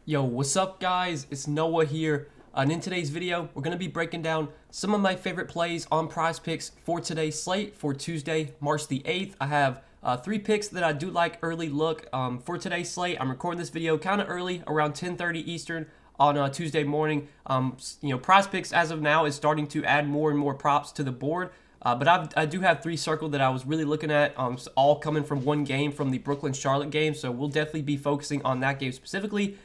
Yo, what's up guys? It's Noah here, and in today's video, we're going to be breaking down some of my favorite plays on Prizepicks for today's slate for Tuesday, March the 8th. I have three picks that I do like early look for today's slate. I'm recording this video kind of early, around 10:30 Eastern on Tuesday morning. Prizepicks as of now is starting to add more and more props to the board. But I do have three circled that I was really looking at, all coming from one game from the Brooklyn-Charlotte game. So we'll definitely be focusing on that game specifically.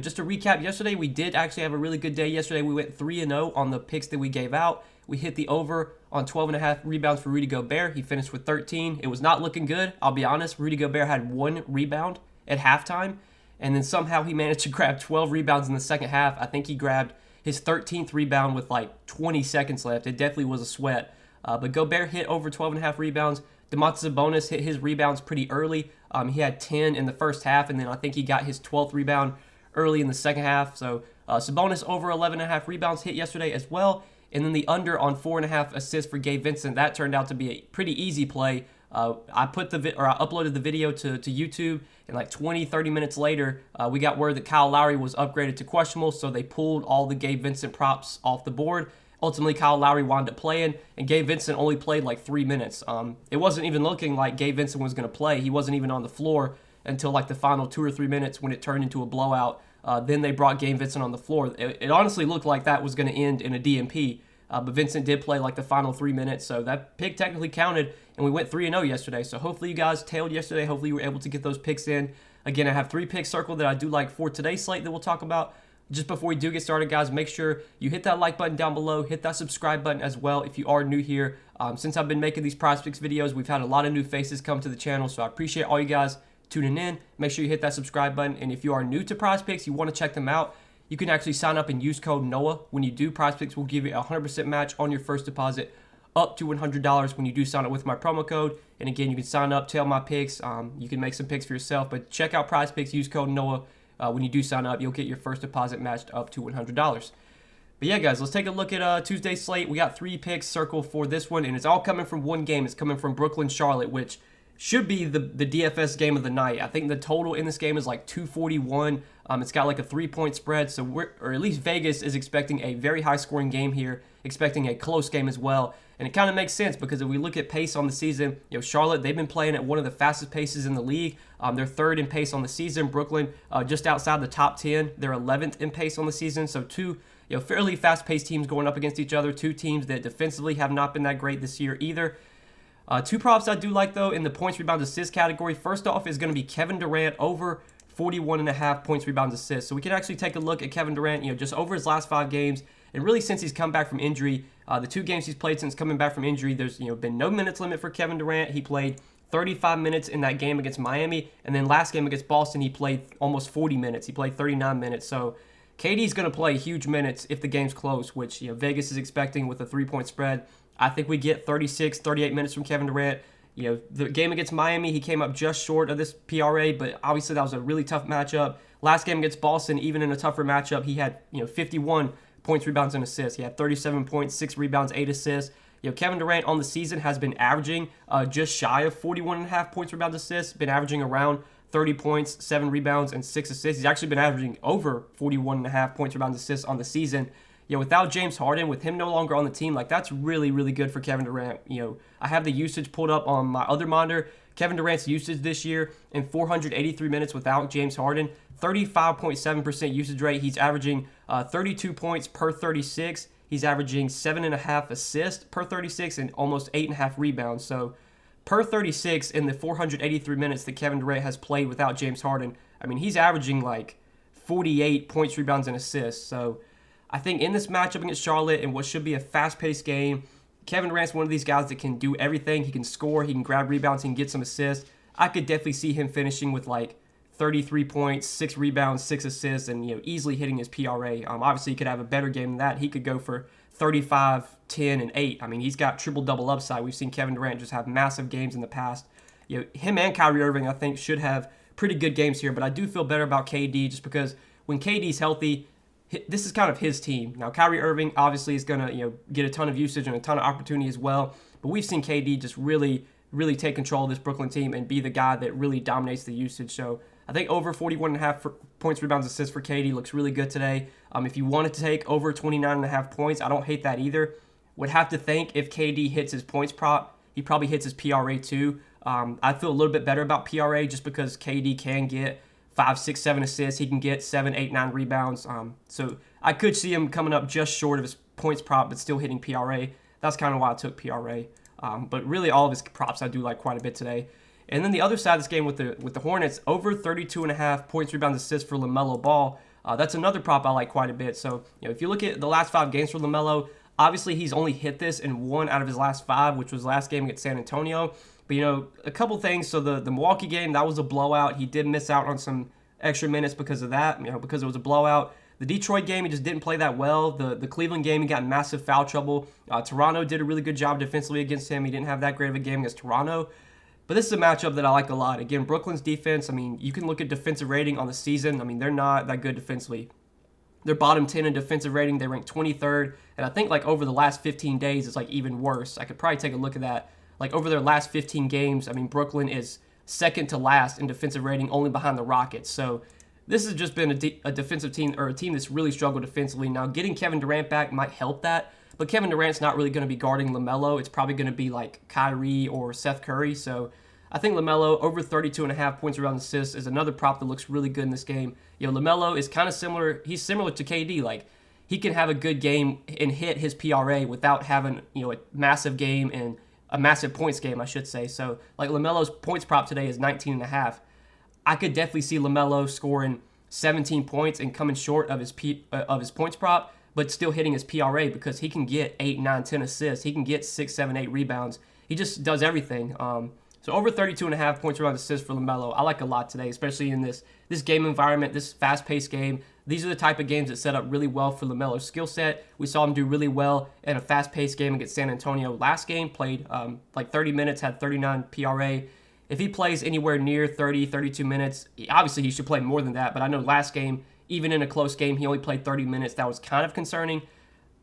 Just to recap, yesterday we did actually have a really good day. Yesterday we went 3-0 on the picks that we gave out. We hit the over on 12.5 rebounds for Rudy Gobert. He finished with 13. It was not looking good, I'll be honest. Rudy Gobert had one rebound at halftime, and then somehow he managed to grab 12 rebounds in the second half. I think he grabbed his 13th rebound with like 20 seconds left. It definitely was a sweat. But Gobert hit over 12.5 rebounds. Domantas Sabonis hit his rebounds pretty early. He had 10 in the first half, and then I think he got his 12th rebound early in the second half. So Sabonis over 11.5 rebounds hit yesterday as well. And then the under on 4.5 assists for Gabe Vincent. That turned out to be a pretty easy play. I uploaded the video to YouTube, and like 20-30 minutes later, we got word that Kyle Lowry was upgraded to questionable, so they pulled all the Gabe Vincent props off the board. Ultimately, Kyle Lowry wound up playing, and Gabe Vincent only played like 3 minutes. It wasn't even looking like Gabe Vincent was going to play. He wasn't even on the floor until like the final 2 or 3 minutes when it turned into a blowout. Then they brought Gabe Vincent on the floor. It honestly looked like that was going to end in a DNP, but Vincent did play like the final 3 minutes, so that pick technically counted, and we went 3-0 yesterday. So hopefully you guys tailed yesterday. Hopefully you were able to get those picks in. Again, I have 3 picks circled that I do like for today's slate that we'll talk about. Just before we do get started, guys, make sure you hit that like button down below. Hit that subscribe button as well if you are new here. Since I've been making these Prizepicks videos, we've had a lot of new faces come to the channel, so I appreciate all you guys tuning in. Make sure you hit that subscribe button. And if you are new to Prizepicks, you want to check them out, you can actually sign up and use code NOAH. When you do, Prizepicks will give you a 100% match on your first deposit up to $100 when you do sign up with my promo code. And again, you can sign up, tail my picks. You can make some picks for yourself, but check out Prizepicks, use code NOAH. When you do sign up, you'll get your first deposit matched up to $100. But yeah, guys, let's take a look at Tuesday's slate. We got 3 picks circled for this one, and it's all coming from one game. It's coming from Brooklyn-Charlotte, which should be the DFS game of the night. I think the total in this game is like 241. It's got like a 3-point spread, so or at least Vegas is expecting a very high-scoring game here, expecting a close game as well. And it kind of makes sense because if we look at pace on the season, Charlotte, they've been playing at one of the fastest paces in the league. They're 3rd in pace on the season. Brooklyn, just outside the top 10. They're 11th in pace on the season. So two fairly fast-paced teams going up against each other. 2 teams that defensively have not been that great this year either. 2 props I do like, though, in the points, rebounds, assists category. First off is going to be Kevin Durant over 41.5 points, rebounds, assists. So we can actually take a look at Kevin Durant, just over his last 5 games. And really since he's come back from injury, the 2 games he's played since coming back from injury, there's been no minutes limit for Kevin Durant. He played 35 minutes in that game against Miami. And then last game against Boston, he played almost 40 minutes. He played 39 minutes. So KD's going to play huge minutes if the game's close, which Vegas is expecting with a 3-point spread. I think we get 36, 38 minutes from Kevin Durant. The game against Miami, he came up just short of this PRA, but obviously that was a really tough matchup. Last game against Boston, even in a tougher matchup, he had 51 points, rebounds, and assists. He had 37 points, 6 rebounds, 8 assists. Kevin Durant on the season has been averaging just shy of 41.5 points, rebounds, assists. Been averaging around 30 points, 7 rebounds, and 6 assists. He's actually been averaging over 41.5 points, rebounds, assists on the season. Without James Harden, with him no longer on the team, that's really, really good for Kevin Durant. I have the usage pulled up on my other monitor. Kevin Durant's usage this year in 483 minutes without James Harden, 35.7% usage rate. He's averaging 32 points per 36. He's averaging 7.5 assists per 36 and almost 8.5 rebounds. So per 36 in the 483 minutes that Kevin Durant has played without James Harden, he's averaging like 48 points, rebounds, and assists. So I think in this matchup against Charlotte, in what should be a fast-paced game, Kevin Durant's one of these guys that can do everything. He can score, he can grab rebounds, he can get some assists. I could definitely see him finishing with like 33 points, 6 rebounds, 6 assists, and easily hitting his PRA. Obviously, he could have a better game than that. He could go for 35, 10, and 8. He's got triple-double upside. We've seen Kevin Durant just have massive games in the past. Him and Kyrie Irving, I think, should have pretty good games here, but I do feel better about KD just because when KD's healthy, this is kind of his team. Now, Kyrie Irving obviously is going to get a ton of usage and a ton of opportunity as well, but we've seen KD just really take control of this Brooklyn team and be the guy that really dominates the usage. So I think over 41.5 for points, rebounds, assists for KD looks really good today. If you wanted to take over 29.5 points, I don't hate that either. Would have to think if KD hits his points prop, he probably hits his PRA too. I feel a little bit better about PRA just because KD can get 5, 6, 7 assists. He can get 7, 8, 9 rebounds. So I could see him coming up just short of his points prop, but still hitting PRA. That's kind of why I took PRA. But really, all of his props I do like quite a bit today. And then the other side of this game with the Hornets, over 32.5 points, rebounds, assists for LaMelo Ball. That's another prop I like quite a bit. So if you look at the last 5 games for LaMelo, obviously he's only hit this in 1 out of his last 5, which was last game against San Antonio. But a couple things. So the Milwaukee game, that was a blowout. He did miss out on some extra minutes because of that. Because it was a blowout. The Detroit game, he just didn't play that well. The Cleveland game, he got in massive foul trouble. Toronto did a really good job defensively against him. He didn't have that great of a game against Toronto. But this is a matchup that I like a lot. Again, Brooklyn's defense, you can look at defensive rating on the season. They're not that good defensively. They're bottom 10 in defensive rating. They rank 23rd. And I think over the last 15 days, it's even worse. I could probably take a look at that. Over their last 15 games, Brooklyn is second to last in defensive rating, only behind the Rockets. So this has just been a defensive team, or a team that's really struggled defensively. Now, getting Kevin Durant back might help that. But Kevin Durant's not really going to be guarding LaMelo. It's probably going to be Kyrie or Seth Curry. So I think LaMelo over 32.5 points, rebounds, assists is another prop that looks really good in this game. LaMelo is kind of similar. He's similar to KD. He can have a good game and hit his PRA without having a massive game and a massive points game, I should say. So LaMelo's points prop today is 19.5. I could definitely see LaMelo scoring 17 points and coming short of his points prop, but still hitting his PRA because he can get 8, 9, 10 assists. He can get 6, 7, 8 rebounds. He just does everything. So over 32.5 points, rebounds, assists for LaMelo, I like a lot today, especially in this game environment, this fast-paced game. These are the type of games that set up really well for LaMelo's skill set. We saw him do really well in a fast-paced game against San Antonio last game. Played 30 minutes, had 39 PRA. If he plays anywhere near 30, 32 minutes, obviously he should play more than that. But I know last game, even in a close game, he only played 30 minutes. That was kind of concerning.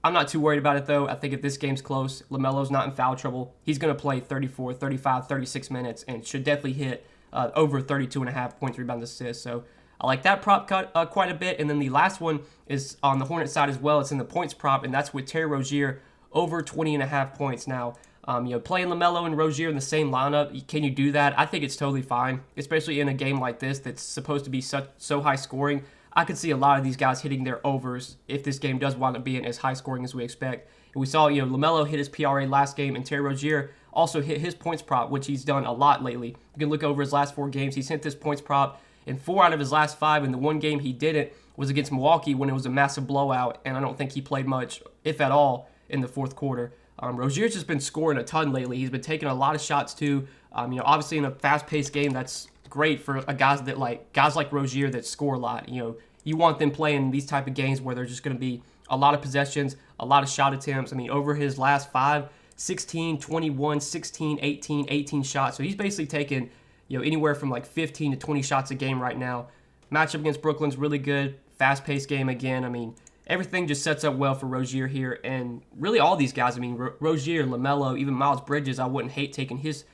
I'm not too worried about it, though. I think if this game's close, LaMelo's not in foul trouble. He's going to play 34, 35, 36 minutes and should definitely hit over 32.5 points, rebounds, assists. So I like that prop cut quite a bit. And then the last one is on the Hornets side as well. It's in the points prop, and that's with Terry Rozier over 20.5 points. Now, playing LaMelo and Rozier in the same lineup, can you do that? I think it's totally fine, especially in a game like this that's supposed to be so high scoring. I could see a lot of these guys hitting their overs if this game does wind up being as high scoring as we expect. And we saw, LaMelo hit his PRA last game, and Terry Rozier also hit his points prop, which he's done a lot lately. You can look over his last 4 games. He's hit this points prop in 4 out of his last 5, and the one game he didn't was against Milwaukee when it was a massive blowout, and I don't think he played much, if at all, in the fourth quarter. Rozier's just been scoring a ton lately. He's been taking a lot of shots too. Obviously in a fast-paced game, that's great for guys like Rozier that score a lot. You want them playing these type of games where there's just going to be a lot of possessions, a lot of shot attempts. Over his last 5, 16, 21, 16, 18, 18 shots. So he's basically taking, anywhere from 15 to 20 shots a game right now. Matchup against Brooklyn's really good. Fast-paced game again. Everything just sets up well for Rozier here, and really all these guys. Rozier, LaMelo, even Miles Bridges, I wouldn't hate taking his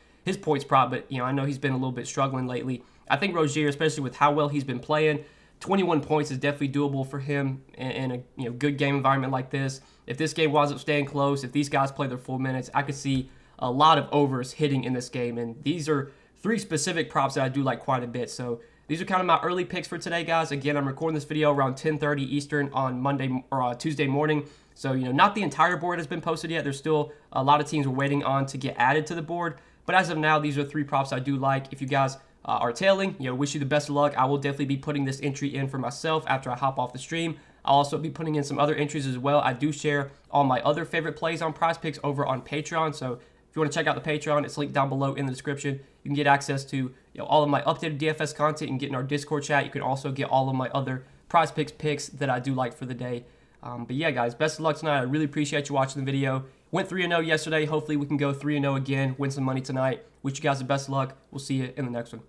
points prop, but I know he's been a little bit struggling lately. I think Rozier, especially with how well he's been playing, 21 points is definitely doable for him in a good game environment like this. If this game winds up staying close, if these guys play their full minutes, I could see a lot of overs hitting in this game, and these are 3 specific props that I do like quite a bit. So these are kind of my early picks for today, guys. Again, I'm recording this video around 10:30 Eastern on Monday or Tuesday morning. So, not the entire board has been posted yet. There's still a lot of teams we're waiting on to get added to the board. But as of now, these are 3 props I do like. If you guys are tailing, wish you the best of luck. I will definitely be putting this entry in for myself after I hop off the stream. I'll also be putting in some other entries as well. I do share all my other favorite plays on Prizepicks over on Patreon. So if you want to check out the Patreon, it's linked down below in the description. You can get access to all of my updated DFS content and get in our Discord chat. You can also get all of my other Prizepicks picks that I do like for the day. But yeah, guys, best of luck tonight. I really appreciate you watching the video. Went 3-0 yesterday. Hopefully we can go 3-0 again, win some money tonight. Wish you guys the best of luck. We'll see you in the next one.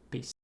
Peace.